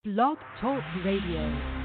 Blog Talk Radio.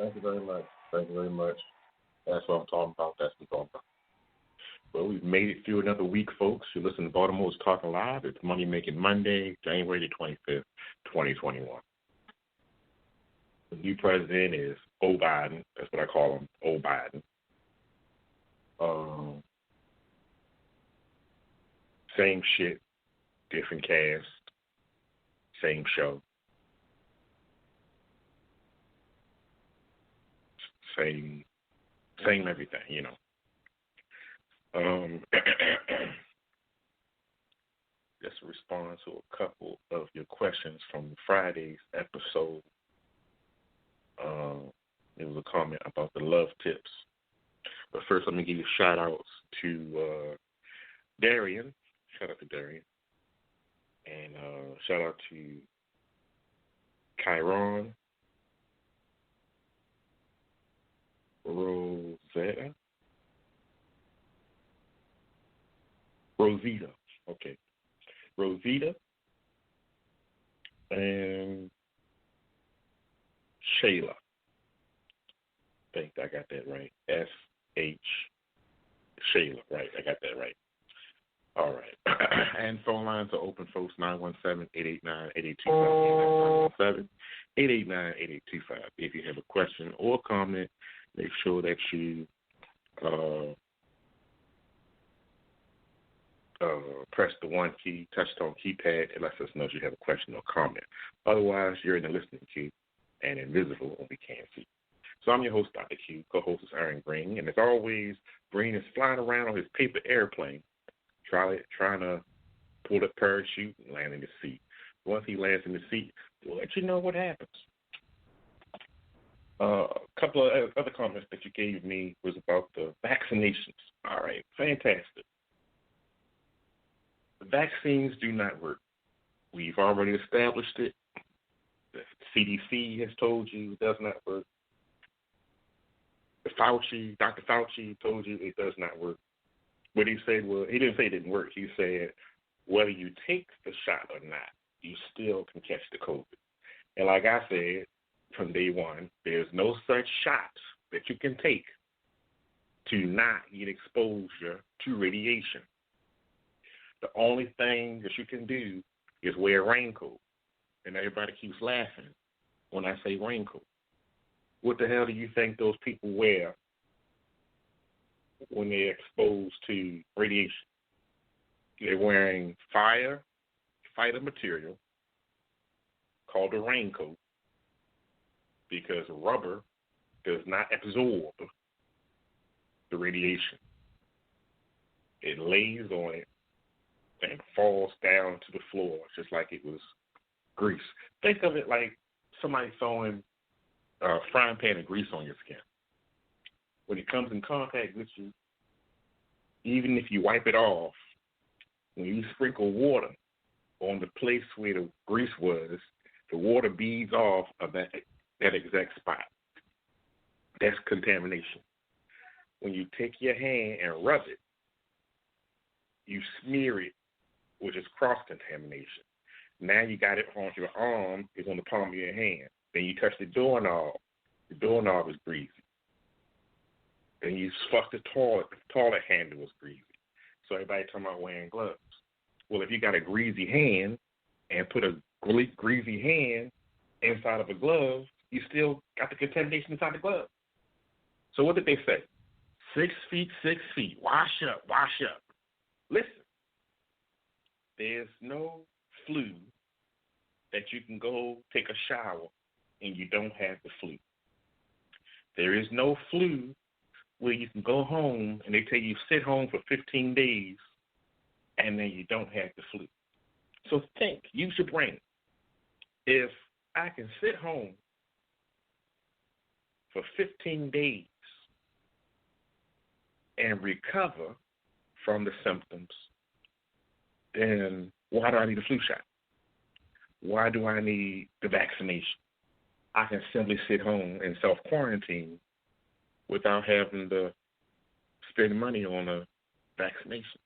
Thank you very much. Thank you very much. That's what I'm talking about. That's what I'm talking about. Well, we've made it through another week, folks. You listen to Baltimore's Talking Live. It's Money Making Monday, January the 25th, 2021. The new president is O. Biden. That's what I call him, O. Biden. Same shit, different cast, same show. Same everything, you know. Just to respond to a couple of your questions from Friday's episode. There was a comment about the love tips. But first, let me give you shout-outs to Darian. Shout out to Darian. And shout-out to Chiron. Rosita. Okay. Rosita and Shayla. I think I got that right. S-H Shayla. Right. I got that right. All right. And phone lines are open, folks. 917-889-8825. 917-889-8825. If you have a question or comment, make sure that you press the one key, touch-tone keypad. It lets us know if you have a question or comment. Otherwise, you're in the listening queue and invisible and we can't see. So I'm your host, Dr. Q. Co-host is Aaron Green. And as always, Green is flying around on his paper airplane, trying to pull the parachute and land in the seat. Once he lands in the seat, we'll let you know what happens. A couple of other comments that you gave me was about the vaccinations. All right, fantastic. The vaccines do not work. We've already established it. The CDC has told you it does not work. Dr. Fauci told you it does not work. What he said was, he didn't say it didn't work. He said whether you take the shot or not, you still can catch the COVID. And like I said from day one, there's no such shot that you can take to not get exposure to radiation. The only thing that you can do is wear a raincoat. And everybody keeps laughing when I say raincoat. What the hell do you think those people wear when they're exposed to radiation? They're wearing fighter material called a raincoat because rubber does not absorb the radiation. It lays on it and falls down to the floor just like it was grease. Think of it like somebody throwing a frying pan of grease on your skin. When it comes in contact with you, even if you wipe it off, when you sprinkle water on the place where the grease was, the water beads off of that exact spot. That's contamination. When you take your hand and rub it, you smear it, which is cross-contamination. Now you got it on your arm, it's on the palm of your hand. Then you touch the doorknob. The doorknob is greasy. Then you flush the toilet handle was greasy. So everybody talking about wearing gloves. Well, if you got a greasy hand and put a greasy hand inside of a glove, you still got the contamination inside the glove. So what did they say? 6 feet, 6 feet. Wash up, wash up. Listen, there's no flu that you can go take a shower and you don't have the flu. There is no flu where you can go home and they tell you sit home for 15 days and then you don't have the flu. So think, use your brain. If I can sit home for 15 days and recover from the symptoms, then why do I need a flu shot? Why do I need the vaccination? I can simply sit home and self-quarantine without having to spend money on a vaccination.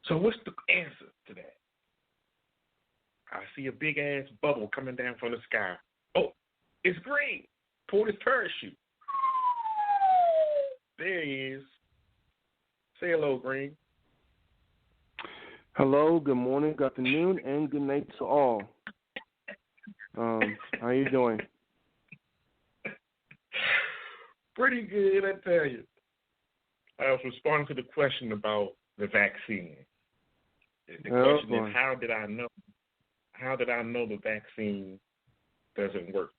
So what's the answer to that? I see a big-ass bubble coming down from the sky. Oh, it's green. Pull his parachute. There he is. Say hello, Green. Hello, good morning, good afternoon, and good night to all. How are you doing? Pretty good, I tell you. I was responding to the question about the vaccine. The question is, how did I know? How did I know the vaccine doesn't work?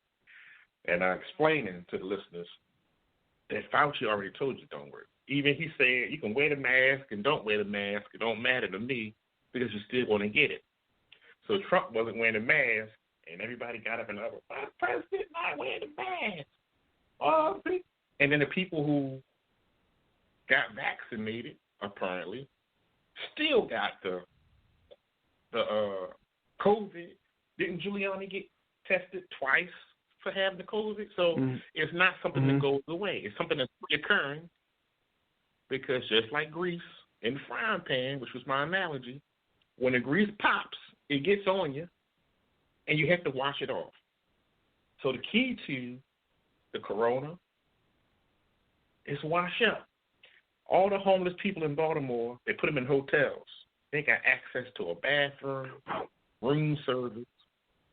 And I'm explaining to the listeners that Fauci already told you it don't work. Even he said you can wear the mask and don't wear the mask. It don't matter to me because you're still going to get it. So Trump wasn't wearing a mask, and everybody got up and up, the president not wearing the mask. Oh, and then the people who got vaccinated, apparently, still got the COVID. Didn't Giuliani get tested twice for having the COVID? So it's not something that goes away. It's something that's reoccurring because just like grease in the frying pan, which was my analogy, when the grease pops, it gets on you, and you have to wash it off. So the key to the corona is wash up. All the homeless people in Baltimore, they put them in hotels. They got access to a bathroom, room service,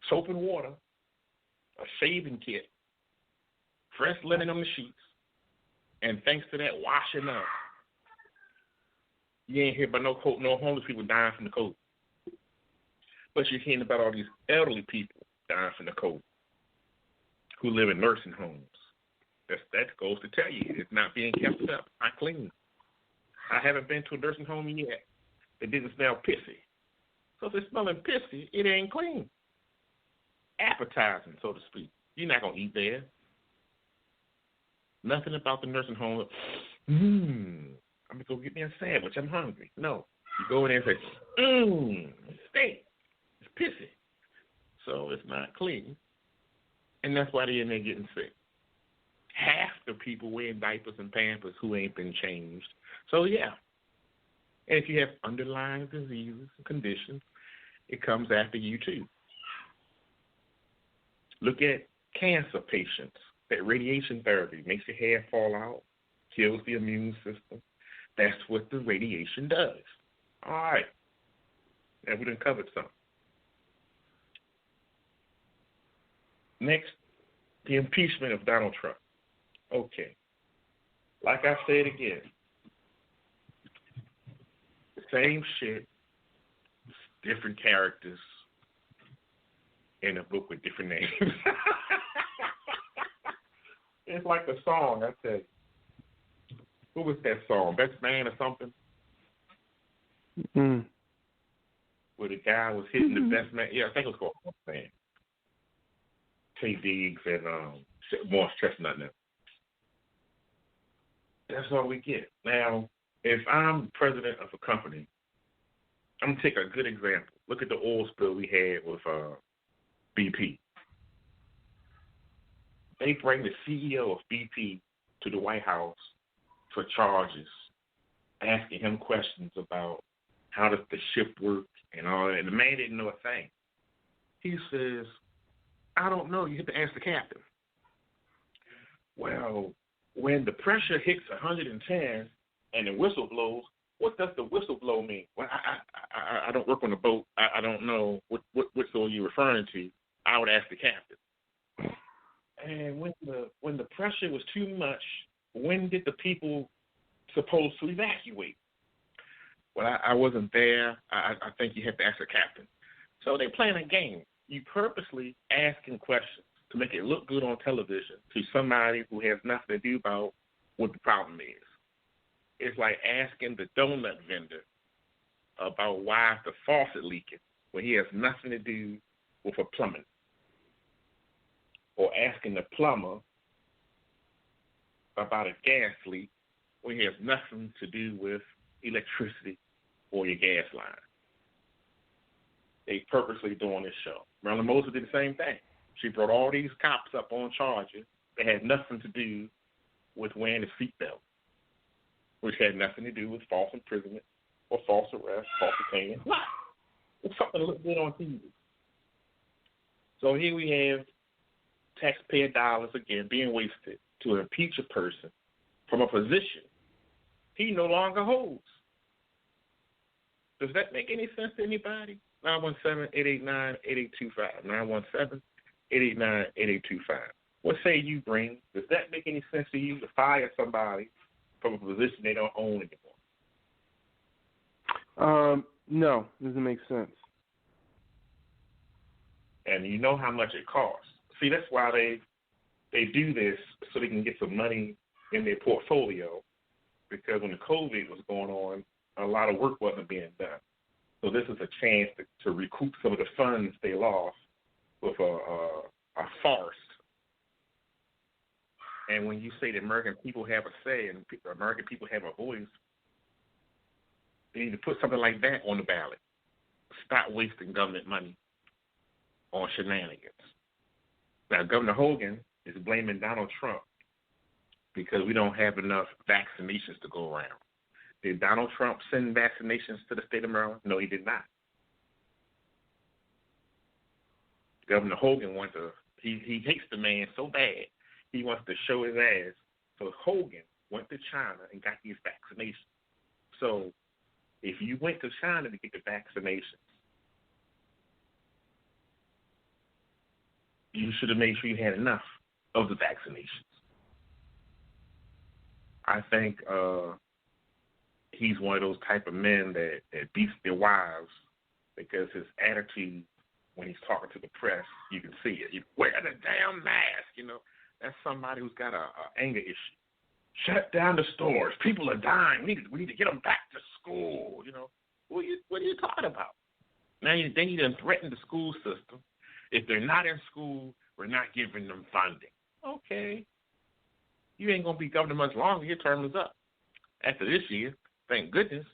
soap and water, a shaving kit, fresh linen on the sheets, and thanks to that washing up, you ain't hear about no homeless people dying from the COVID. But you're hearing about all these elderly people dying from the COVID who live in nursing homes. That goes to tell you it's not being kept up, not clean. I haven't been to a nursing home yet that didn't smell pissy. So if it's smelling pissy, it ain't clean. Appetizing, so to speak. You're not going to eat there. Nothing about the nursing home. I'm going to go get me a sandwich. I'm hungry. No. You go in there and say, it stinks. It's pissy. So it's not clean. And that's why they're in there getting sick. Half the people wearing diapers and Pampers who ain't been changed. So, yeah. And if you have underlying diseases and conditions, it comes after you, too. Look at cancer patients. That radiation therapy makes your hair fall out, kills the immune system. That's what the radiation does. All right. Now we done covered some. Next, the impeachment of Donald Trump. Okay. Like I said again, the same shit, different characters in a book with different names. It's like the song, I tell you. What was that song? Best Man or something? Mm. Where the guy was hitting the best man. Yeah, I think it was called Best Man. Tay Diggs and Morris Chestnut now. That's all we get. Now, if I'm president of a company, I'm going to take a good example. Look at the oil spill we had with BP. They bring the CEO of BP to the White House for charges, asking him questions about how does the ship work and all that. And the man didn't know a thing. He says, I don't know. You have to ask the captain. Well, when the pressure hits 110 and the whistle blows, what does the whistle blow mean? Well, I don't work on the boat. I don't know what whistle you're referring to. I would ask the captain. And when the pressure was too much, when did the people supposed to evacuate? Well, I wasn't there. I think you have to ask the captain. So they're playing a game. You purposely asking questions to make it look good on television to somebody who has nothing to do about what the problem is. It's like asking the donut vendor about why is the faucet leaking when he has nothing to do with a plumbing. Or asking the plumber about a gas leak when he has nothing to do with electricity or your gas line. They purposely doing this show. Marilyn Moses did the same thing. She brought all these cops up on charges that had nothing to do with wearing a seatbelt, which had nothing to do with false imprisonment or false arrest, false detainment. It's something to look good on TV. So here we have taxpayer dollars again being wasted to impeach a person from a position he no longer holds. Does that make any sense to anybody? 917-889-8825. 917-889-8825. What say you, Brain? Does that make any sense to you to fire somebody from a position they don't own anymore? No, doesn't make sense. And you know how much it costs. See, that's why they do this so they can get some money in their portfolio, because when the COVID was going on, a lot of work wasn't being done. So this is a chance to recoup some of the funds they lost with a farce. And when you say the American people have a say and the American people have a voice, they need to put something like that on the ballot. Stop wasting government money on shenanigans. Now, Governor Hogan is blaming Donald Trump because we don't have enough vaccinations to go around. Did Donald Trump send vaccinations to the state of Maryland? No, he did not. Governor Hogan he hates the man so bad, he wants to show his ass. So Hogan went to China and got these vaccinations. So if you went to China to get the vaccinations, you should have made sure you had enough of the vaccinations. I think he's one of those type of men that beats their wives because his attitude when he's talking to the press, you can see it. You wear the damn mask, you know. That's somebody who's got a anger issue. Shut down the stores. People are dying. We need to get them back to school, you know. What are you talking about? Now then you done threatened the school system. If they're not in school, we're not giving them funding. Okay. You ain't going to be governor much longer. Your term is up. After this year, thank goodness.